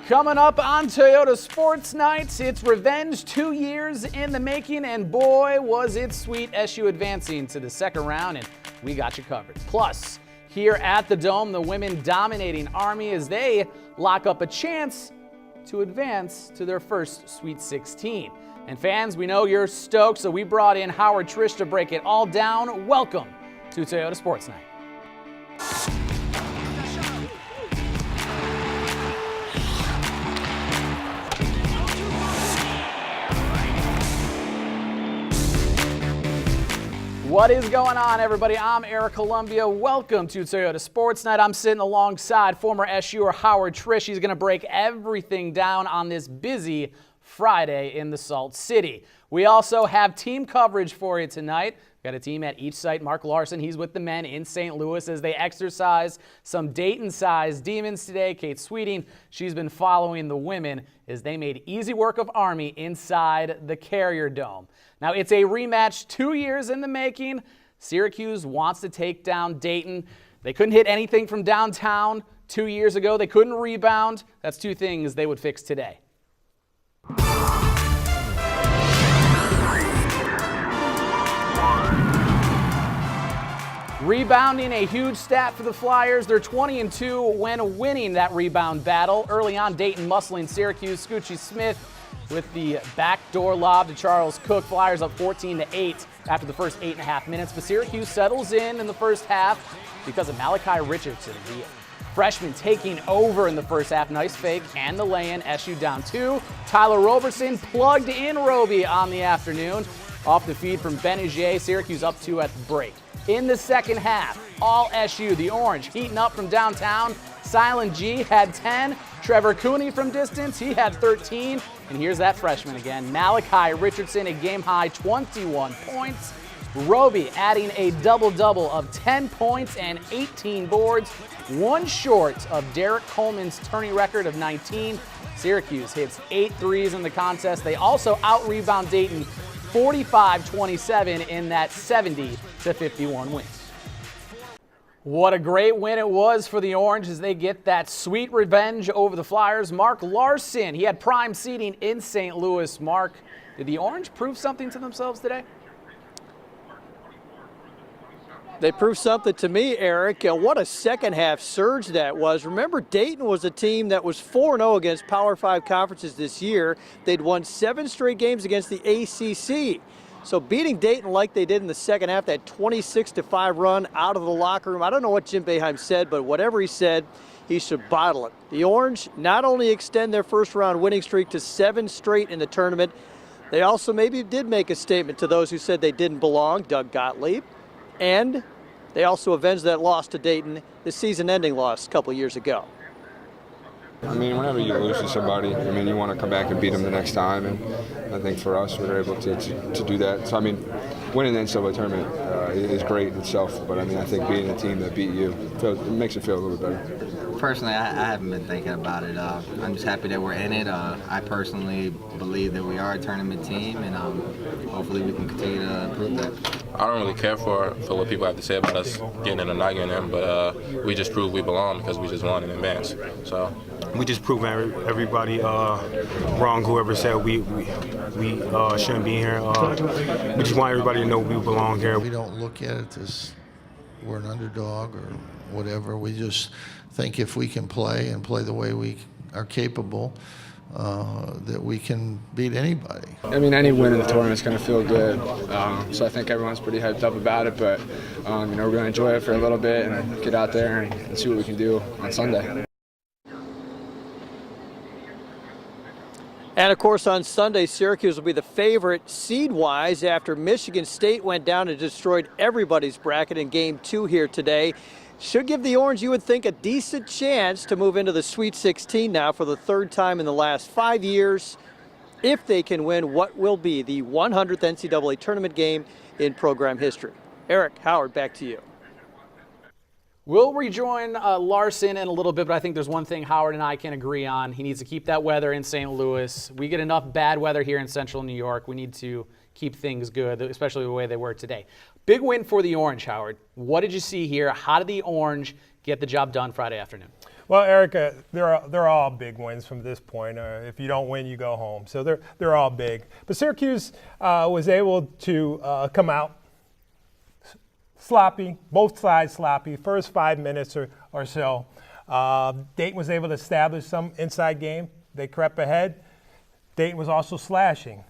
Coming up on Toyota Sports Nights, it's revenge 2 years in the making, and boy, was it sweet. SU advancing to the second round, and we got you covered. Plus, here at the Dome, the women dominating Army as they lock up a chance to advance to their first Sweet 16. And fans, we know you're stoked, so we brought in Howard Trish to break it all down. Welcome to Toyota Sports Night. What is going on, everybody? I'm Eric Columbia. Welcome to Toyota Sports Night. I'm sitting alongside former SUer Howard Trish. He's going to break everything down on this busy Friday in the Salt City. We also have team coverage for you tonight. Got a team at each site. Mark Larson, he's with the men in St. Louis as they exercise some Dayton-sized demons today. Kate Sweeting, she's been following the women as they made easy work of Army inside the Carrier Dome. Now, it's a rematch 2 years in the making. Syracuse wants to take down Dayton. They couldn't hit anything from downtown 2 years ago. They couldn't rebound. That's two things they would fix today. Rebounding, a huge stat for the Flyers. They're 20-2 when winning that rebound battle. Early on, Dayton muscling Syracuse. Scoochie Smith with the backdoor lob to Charles Cook. Flyers up 14-8 after the first 8.5 minutes. But Syracuse settles in the first half because of Malachi Richardson, the freshman, taking over in the first half. Nice fake and the lay-in. SU down 2. Tyler Roberson plugged in Roby on the afternoon. Off the feed from Benesier. Syracuse up 2 at the break. In the second half, all SU, the Orange, heating up from downtown. Silent G had 10. Trevor Cooney from distance, he had 13. And here's that freshman again, Malachi Richardson, a game-high 21 points. Roby adding a double-double of 10 points and 18 boards, one short of Derek Coleman's tourney record of 19. Syracuse hits 8 threes in the contest. They also out-rebound Dayton 45-27 in that 70-51 win. What a great win it was for the Orange as they get that sweet revenge over the Flyers. Mark Larson, he had prime seating in St. Louis. Mark, did the Orange prove something to themselves today? They proved something to me, Eric. What a second half surge that was. Remember, Dayton was a team that was 4-0 against Power 5 conferences this year. They'd won 7 straight games against the ACC. So beating Dayton like they did in the second half, that 26-5 run out of the locker room. I don't know what Jim Boeheim said, but whatever he said, he should bottle it. The Orange not only extend their first round winning streak to 7 straight in the tournament, they also maybe did make a statement to those who said they didn't belong, Doug Gottlieb. And they also avenged that loss to Dayton, the season-ending loss a couple years ago. I mean, whenever you lose to somebody, I mean, you want to come back and beat them the next time, and I think for us, we were able to do that. So, I mean, winning the NCAA tournament is great in itself, but I mean, I think beating a team that beat you, it makes it feel a little bit better. Personally, I haven't been thinking about it. I'm just happy that we're in it. I personally believe that we are a tournament team, and hopefully we can continue to improve that. I don't really care for what people have to say about us getting in or not getting in, but we just proved we belong because we just won in advance. So we just proved everybody wrong. Whoever said we shouldn't be here. We just want everybody to know we belong here. We don't look at it as we're an underdog or whatever. We just think if we can play and play the way we are capable, that we can beat anybody. I mean, any win in the tournament is going to feel good. So I think everyone's pretty hyped up about it. But we're going to enjoy it for a little bit and get out there and see what we can do on Sunday. And, of course, on Sunday, Syracuse will be the favorite seed-wise after Michigan State went down and destroyed everybody's bracket in Game 2 here today. Should give the Orange, you would think, a decent chance to move into the Sweet 16 now for the 3rd time in the last 5 years if they can win what will be the 100th NCAA tournament game in program history. Eric, Howard, back to you. We'll rejoin Larson in a little bit, but I think there's one thing Howard and I can agree on. He needs to keep that weather in St. Louis. We get enough bad weather here in central New York. We need to keep things good, especially the way they were today. Big win for the Orange, Howard. What did you see here? How did the Orange get the job done Friday afternoon? Well, Erica, they're all big wins from this point. If you don't win, you go home. So they're all big. But Syracuse was able to come out sloppy, both sides sloppy, first 5 minutes or so. Dayton was able to establish some inside game. They crept ahead. Dayton was also slashing.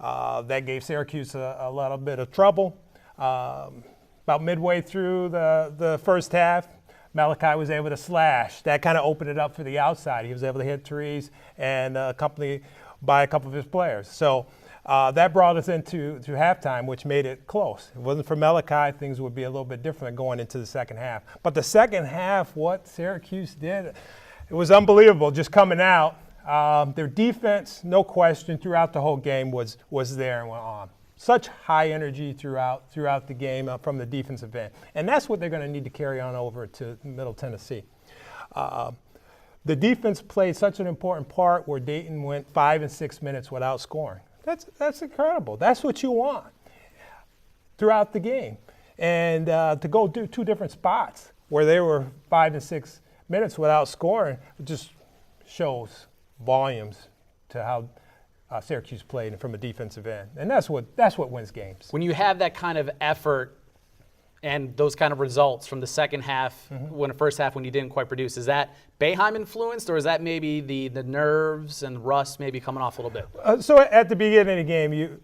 That gave Syracuse a little bit of trouble. About midway through the first half, Malachi was able to slash. That kind of opened it up for the outside. He was able to hit threes and accompanied by a couple of his players. So that brought us into halftime, which made it close. If it wasn't for Malachi, things would be a little bit different going into the second half. But the second half, what Syracuse did, it was unbelievable just coming out. Their defense, no question, throughout the whole game was there and went on. Such high energy throughout the game from the defensive end. And that's what they're going to need to carry on over to Middle Tennessee. The defense played such an important part where Dayton went 5 and 6 minutes without scoring. That's incredible. That's what you want throughout the game. And to go do 2 different spots where they were 5 and 6 minutes without scoring, it just shows volumes to how Syracuse played from a defensive end. And that's what wins games. When you have that kind of effort and those kind of results from the second half, when the first half when you didn't quite produce, is that Boeheim influenced, or is that maybe the nerves and rust maybe coming off a little bit? So at the beginning of the game,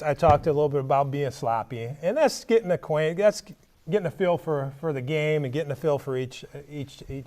I talked a little bit about being sloppy, and that's getting acquainted. That's getting a feel for the game and getting a feel for each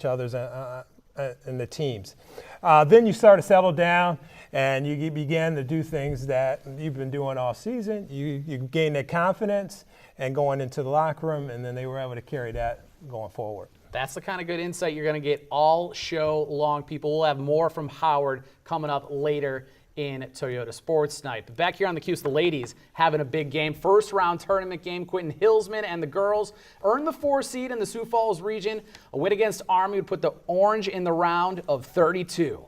other's and the teams. Then you start to settle down, and you begin to do things that you've been doing all season. You gain that confidence and going into the locker room, and then they were able to carry that going forward. That's the kind of good insight you're going to get all show long, people. We'll have more from Howard coming up later in Toyota Sports Night. But back here on the Cuse, the ladies having a big game. First round tournament game. Quentin Hillsman and the girls earned the 4 seed in the Sioux Falls region. A win against Army would put the Orange in the round of 32.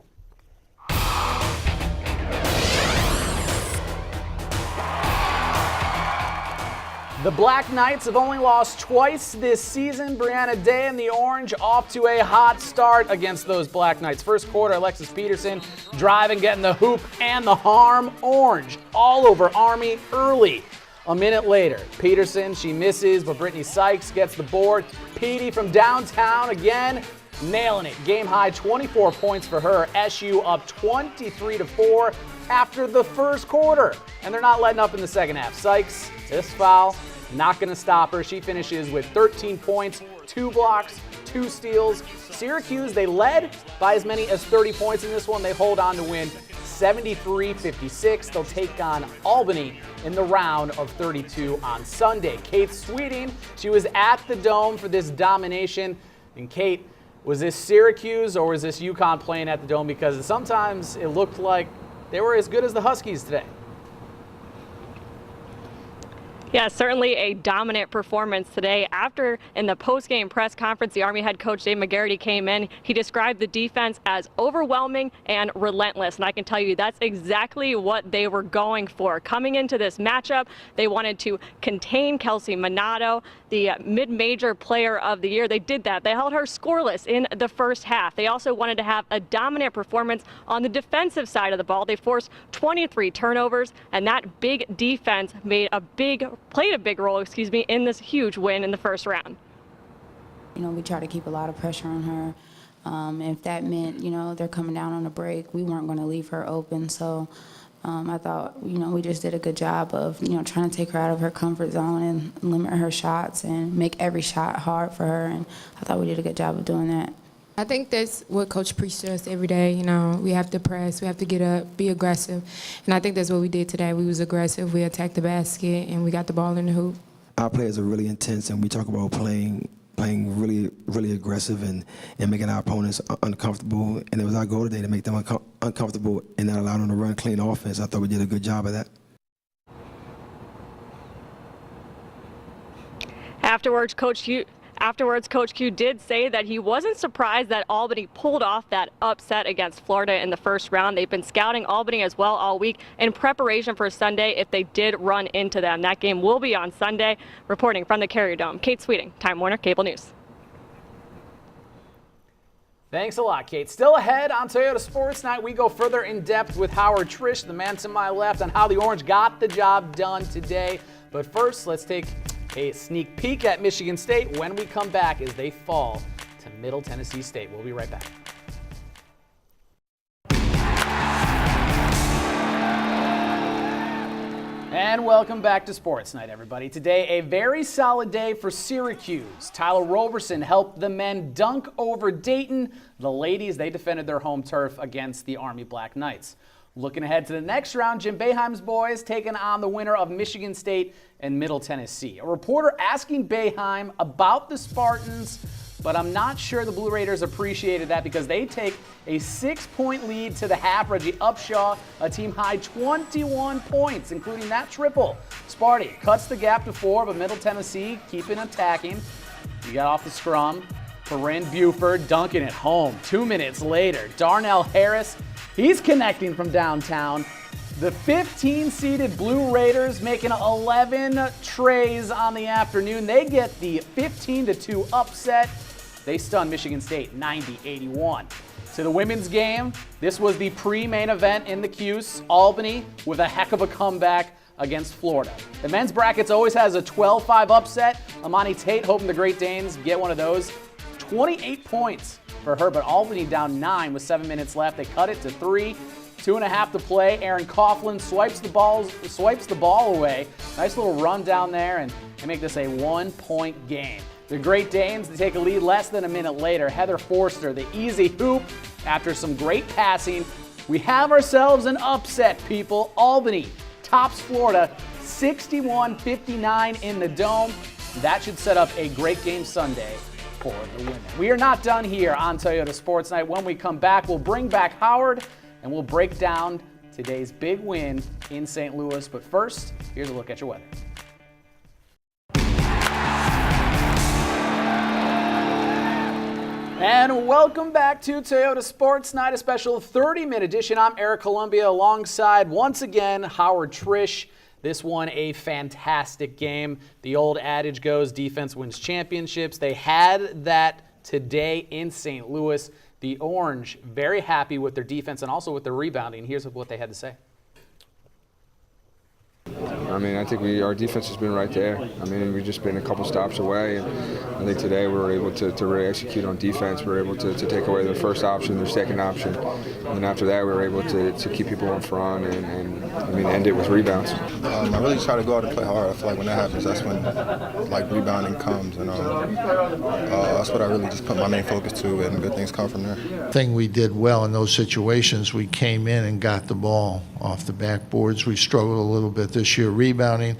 The Black Knights have only lost twice this season. Brianna Day and the Orange off to a hot start against those Black Knights. First quarter, Alexis Peterson driving, getting the hoop and the harm. Orange all over Army early. A minute later, Peterson, she misses, but Brittany Sykes gets the board. Petey from downtown again, nailing it. Game high 24 points for her. SU up 23-4 after the first quarter. And they're not letting up in the second half. Sykes, this foul, not going to stop her. She finishes with 13 points, 2 blocks, 2 steals. Syracuse, they led by as many as 30 points in this one. They hold on to win 73-56. They'll take on Albany in the round of 32 on Sunday. Kate Sweeting, she was at the Dome for this domination. And Kate, was this Syracuse or was this UConn playing at the Dome? Because sometimes it looked like they were as good as the Huskies today. Yeah, certainly a dominant performance today. After, in the post-game press conference, the Army head coach Dave McGarity came in. He described the defense as overwhelming and relentless. And I can tell you that's exactly what they were going for. Coming into this matchup, they wanted to contain Kelsey Minato, the mid-major player of the year. They did that. They held her scoreless in the first half. They also wanted to have a dominant performance on the defensive side of the ball. They forced 23 turnovers, and that big defense played a big role, in this huge win in the first round. We try to keep a lot of pressure on her. If that meant, they're coming down on a break, we weren't going to leave her open. So I thought, we just did a good job of, trying to take her out of her comfort zone and limit her shots and make every shot hard for her. And I thought we did a good job of doing that. I think that's what Coach preached to us every day. We have to press, we have to get up, be aggressive. And I think that's what we did today. We was aggressive, we attacked the basket, and we got the ball in the hoop. Our players are really intense, and we talk about playing really, really aggressive and making our opponents uncomfortable. And it was our goal today to make them uncomfortable and not allow them to run clean offense. I thought we did a good job of that. Afterwards, Coach Q did say that he wasn't surprised that Albany pulled off that upset against Florida in the first round. They've been scouting Albany as well all week in preparation for Sunday if they did run into them. That game will be on Sunday. Reporting from the Carrier Dome, Kate Sweeting, Time Warner Cable News. Thanks a lot, Kate. Still ahead on Toyota Sports Night, we go further in depth with Howard Trish, the man to my left, on how the Orange got the job done today. But first, let's take a sneak peek at Michigan State when we come back as they fall to Middle Tennessee State. We'll be right back. And welcome back to Sports Night, everybody. Today, a very solid day for Syracuse. Tyler Roberson helped the men dunk over Dayton. The ladies, they defended their home turf against the Army Black Knights. Looking ahead to the next round, Jim Boeheim's boys taking on the winner of Michigan State and Middle Tennessee. A reporter asking Boeheim about the Spartans, but I'm not sure the Blue Raiders appreciated that because they take a 6-point lead to the half. Reggie Upshaw, a team-high 21 points, including that triple. Sparty cuts the gap to 4, but Middle Tennessee keeping attacking. You got off the scrum. Corinne Buford dunking it home. 2 minutes later, Darnell Harris, he's connecting from downtown. The 15-seeded Blue Raiders making 11 trays on the afternoon. They get the 15-2 upset. They stun Michigan State 90-81. To the women's game, this was the pre-main event in the Cuse. Albany with a heck of a comeback against Florida. The men's brackets always has a 12-5 upset. Amani Tate hoping the Great Danes get one of those. 28 points for her, but Albany down 9 with 7 minutes left. They cut it to 3. 2.5 to play. Aaron Coughlin swipes the ball away. Nice little run down there, and they make this a 1-point game. The Great Danes, they take a lead less than a minute later. Heather Forster, the easy hoop after some great passing. We have ourselves an upset, people. Albany tops Florida 61-59 in the Dome. That should set up a great game Sunday for the women. We are not done here on Toyota Sports Night. When we come back, we'll bring back Howard and we'll break down today's big win in St. Louis. But first, here's a look at your weather. And welcome back to Toyota Sports Night, a special 30-minute edition. I'm Eric Columbia alongside, once again, Howard Trish. This one a fantastic game. The old adage goes, defense wins championships. They had that today in St. Louis. The Orange very happy with their defense and also with their rebounding. Here's what they had to say. I mean, I think our defense has been right there. I mean, we've just been a couple stops away, and I think today we were able to really execute on defense. We were able to take away their first option, their second option, and then after that we were able to keep people in front and I mean, end it with rebounds. I really try to go out and play hard. I feel like when that happens, that's when like rebounding comes, and that's what I really just put my main focus to, and good things come from there. The thing we did well in those situations, we came in and got the ball off the backboards. We struggled a little bit this year rebounding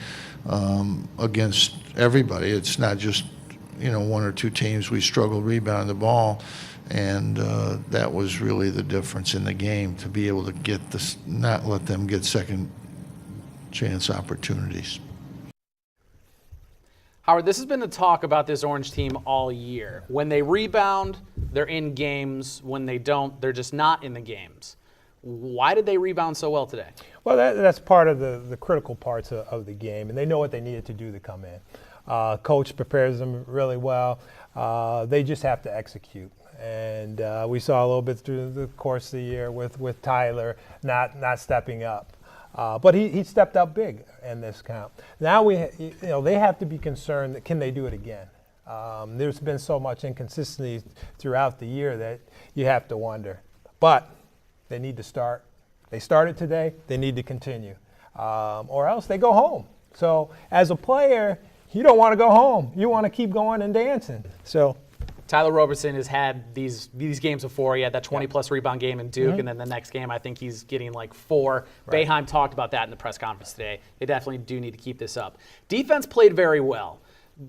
against everybody. It's not just, one or two teams. We struggled rebounding the ball, and that was really the difference in the game, to be able to get this, not let them get second chance opportunities. Howard, this has been the talk about this Orange team all year. When they rebound, they're in games. When they don't, they're just not in the games. Why did they rebound so well today? Well, that's part of the critical parts of the game, and they know what they needed to do to come in. Coach prepares them really well. They just have to execute. And we saw a little bit through the course of the year with Tyler not stepping up. But he stepped up big in this count. Now they have to be concerned that can they do it again? There's been so much inconsistency throughout the year that you have to wonder. But they need to start. They started today. They need to continue, or else they go home. So as a player, you don't want to go home. You want to keep going and dancing. So Tyler Roberson has had these games before. He had that 20-plus rebound game in Duke, and then the next game I think he's getting like 4. Right. Boeheim talked about that in the press conference today. They definitely do need to keep this up. Defense played very well,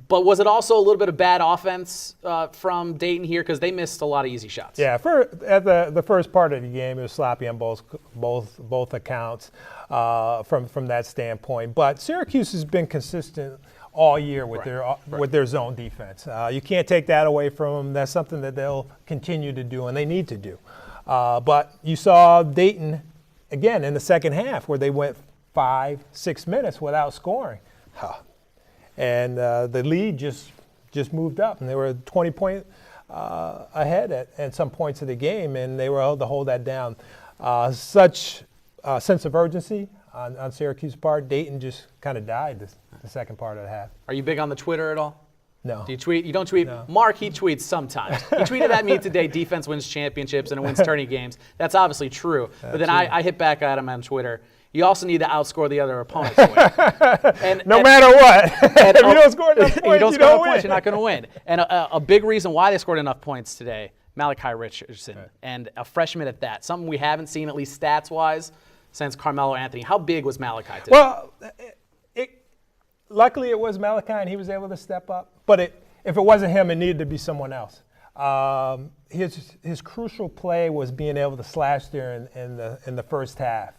but was it also a little bit of bad offense from Dayton here, because they missed a lot of easy shots? Yeah, at the first part of the game, it was sloppy on both accounts from that standpoint. But Syracuse has been consistent all year with their zone defense. You can't take that away from them. That's something that they'll continue to do, and they need to do. But you saw Dayton, again, in the second half, where they went 5-6 minutes without scoring. And the lead just moved up, and they were a 20-point ahead at some points of the game, and they were able to hold that down. Such a sense of urgency on Syracuse's part. Dayton just kind of died the second part of the half. Are you big on the Twitter at all? No. Do you tweet? You don't tweet? No. Mark, he tweets sometimes. He tweeted at me today, defense wins championships and it wins tourney games. That's obviously true. But then I hit back at him on Twitter. You also need to outscore the other opponent to win. No matter what. If you don't score enough points, you don't win. You're not going to win. And a big reason why they scored enough points today, Malachi Richardson, and a freshman at that. Something we haven't seen, at least stats-wise, since Carmelo Anthony. How big was Malachi today? Well, luckily it was Malachi and he was able to step up. But if it wasn't him, it needed to be someone else. His crucial play was being able to slash there in the first half.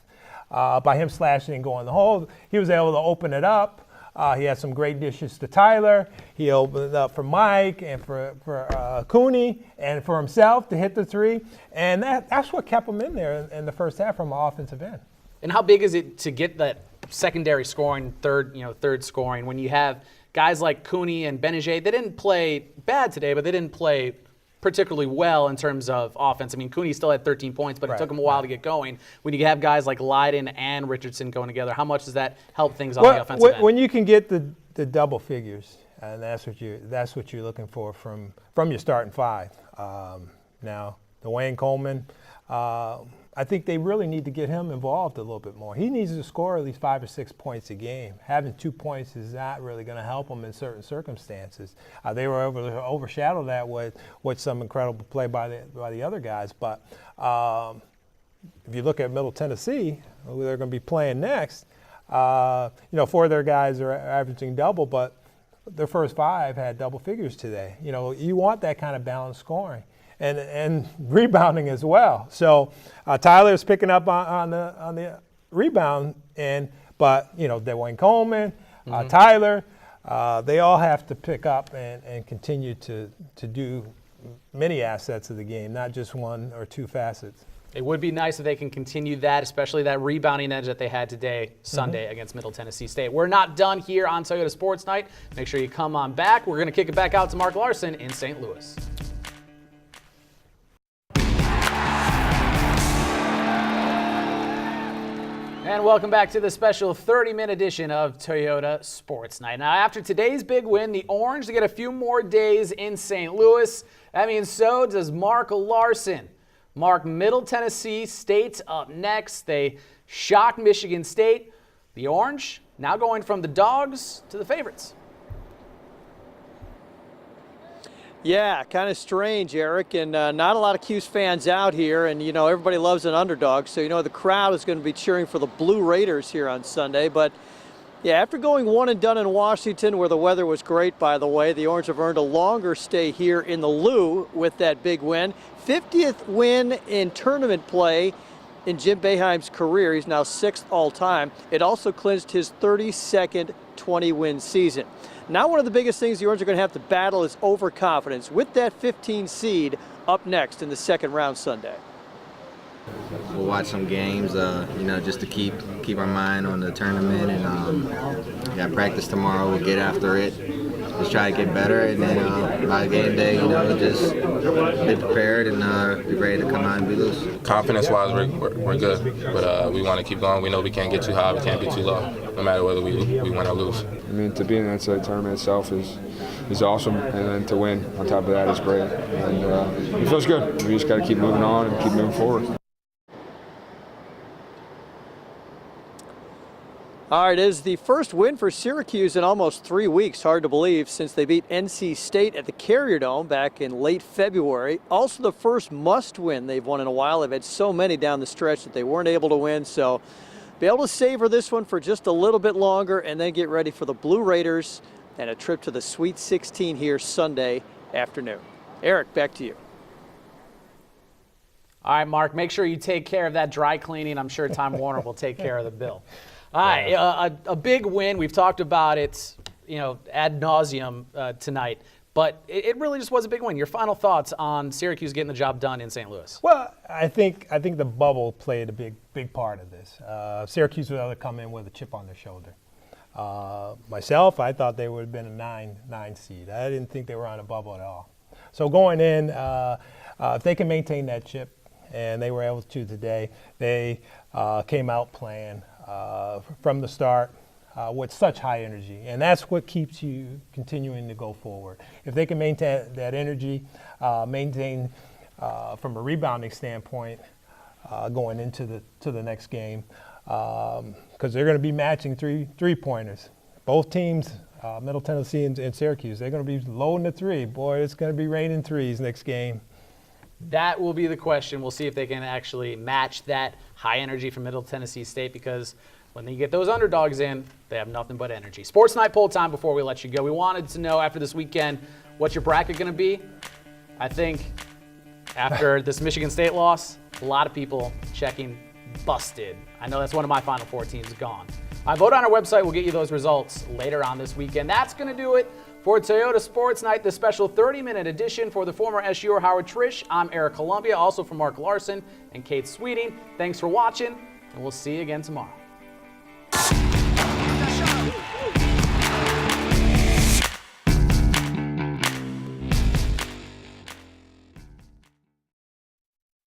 By him slashing and going the hole, he was able to open it up. He had some great dishes to Tyler. He opened it up for Mike and for Cooney and for himself to hit the three. And that's what kept him in there in the first half from an offensive end. And how big is it to get that secondary scoring, third scoring, when you have guys like Cooney and Benajay? They didn't play bad today, but they didn't play particularly well in terms of offense. I mean, Cooney still had 13 points, but it took him a while to get going. When you have guys like Leiden and Richardson going together, how much does that help things on the offensive end? When you can get the double figures, and that's what you're looking for from your starting five. Now, Dwayne Coleman, I think they really need to get him involved a little bit more. He needs to score at least 5 or 6 points a game. Having 2 points is not really going to help him in certain circumstances. They were able to overshadow that with some incredible play by the other guys. But if you look at Middle Tennessee, who they're going to be playing next, 4 of their guys are averaging double, but their first 5 had double figures today. You want that kind of balanced scoring. And rebounding as well. So Tyler's picking up on the rebound but Dwayne Coleman, Tyler, they all have to pick up and continue to do many assets of the game, not just 1 or 2 facets. It would be nice if they can continue that, especially that rebounding edge that they had today, Sunday, against Middle Tennessee State. We're not done here on Toyota Sports Night. Make sure you come on back. We're going to kick it back out to Mark Larson in St. Louis. And welcome back to the special 30-minute edition of Toyota Sports Night. Now, after today's big win, the Orange get a few more days in St. Louis. That means so does Mark Larson. Mark, Middle Tennessee State up next. They shocked Michigan State. The Orange now going from the dogs to the favorites. Yeah, kind of strange, Eric, and not a lot of Cuse fans out here, and everybody loves an underdog, so the crowd is going to be cheering for the Blue Raiders here on Sunday. But yeah, after going one and done in Washington, where the weather was great, by the way, the Orange have earned a longer stay here in the Lou with that big win. 50th win in tournament play in Jim Boeheim's career. He's now 6th all time. It also clinched his 32nd 20-win season. Now one of the biggest things the Orange are going to have to battle is overconfidence with that 15 seed up next in the second round Sunday. We'll watch some games, just to keep our mind on the tournament, and practice tomorrow. We'll get after it, just try to get better, and then by game day, just be prepared and be ready to come out and be loose. Confidence-wise, we're good, but we want to keep going. We know we can't get too high, we can't be too low, no matter whether we win or lose. I mean, to be in the NCAA tournament itself is awesome, and then to win on top of that is great. And it feels good. We just got to keep moving on and keep moving forward. All right, it is the first win for Syracuse in almost 3 weeks. Hard to believe, since they beat NC State at the Carrier Dome back in late February. Also the first must-win they've won in a while. They've had so many down the stretch that they weren't able to win. So be able to savor this one for just a little bit longer and then get ready for the Blue Raiders and a trip to the Sweet 16 here Sunday afternoon. Eric, back to you. All right, Mark, make sure you take care of that dry cleaning. I'm sure Time Warner will take care of the bill. All right, a big win. We've talked about it, ad nauseum tonight, but it really just was a big win. Your final thoughts on Syracuse getting the job done in St. Louis? Well, I think the bubble played a big part of this. Syracuse was able to come in with a chip on their shoulder. Myself, I thought they would have been a 9 seed. I didn't think they were on a bubble at all. So going in, if they can maintain that chip, and they were able to today, they came out playing from the start with such high energy, and that's what keeps you continuing to go forward. If they can maintain that energy, maintain from a rebounding standpoint going into the next game, because they're going to be matching three-pointers. Both teams, Middle Tennessee and Syracuse, they're going to be loading the three. Boy, it's going to be raining threes next game. That will be the question. We'll see if they can actually match that high energy from Middle Tennessee State, because when they get those underdogs in, they have nothing but energy. Sports Night poll time before we let you go. We wanted to know after this weekend, what's your bracket going to be? I think after this Michigan State loss, a lot of people checking busted. I know that's one of my Final Four teams gone. My vote on our website will get you those results later on this weekend. That's going to do it for Toyota Sports Night, the special 30-minute edition for the former SUer Howard Trish. I'm Eric Columbia, also from Mark Larson and Kate Sweeting. Thanks for watching, and we'll see you again tomorrow.